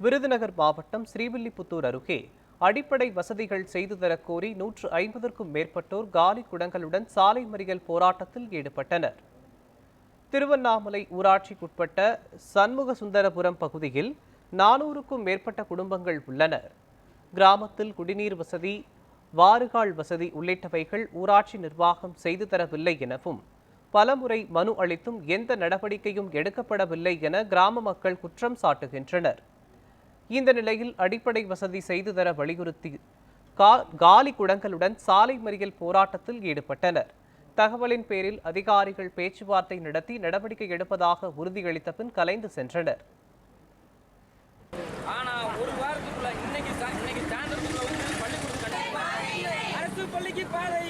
விருதுநகர் மாவட்டம் ஸ்ரீவில்லிபுத்தூர் அருகே அடிப்படை வசதிகள் செய்து தரக்கோரி 150க்கும் மேற்பட்டோர் காலி குடங்களுடன் சாலை மறியல் போராட்டத்தில் ஈடுபட்டனர். திருவண்ணாமலை ஊராட்சிக்குட்பட்ட சண்முகசுந்தரபுரம் பகுதியில் 400க்கும் மேற்பட்ட குடும்பங்கள் உள்ளன. கிராமத்தில் குடிநீர் வசதி, வாறுகால் வசதி உள்ளிட்டவைகள் ஊராட்சி நிர்வாகம் செய்து தரவில்லை எனவும் பலமுறை மனு அளித்தும் எந்த நடவடிக்கையும் எடுக்கப்படவில்லை என கிராம மக்கள் குற்றம் சாட்டுகின்றனர். இந்த நிலையில் அடிப்படை வசதி செய்து தர வலியுறுத்தி காலி குடங்களுடன் சாலை மறியல் போராட்டத்தில் ஈடுபட்டனர். தகவலின் பேரில் அதிகாரிகள் பேச்சுவார்த்தை நடத்தி நடவடிக்கை எடுப்பதாக உறுதியளித்த பின் கலைந்து சென்றனர். பள்ளிக்கு பாதை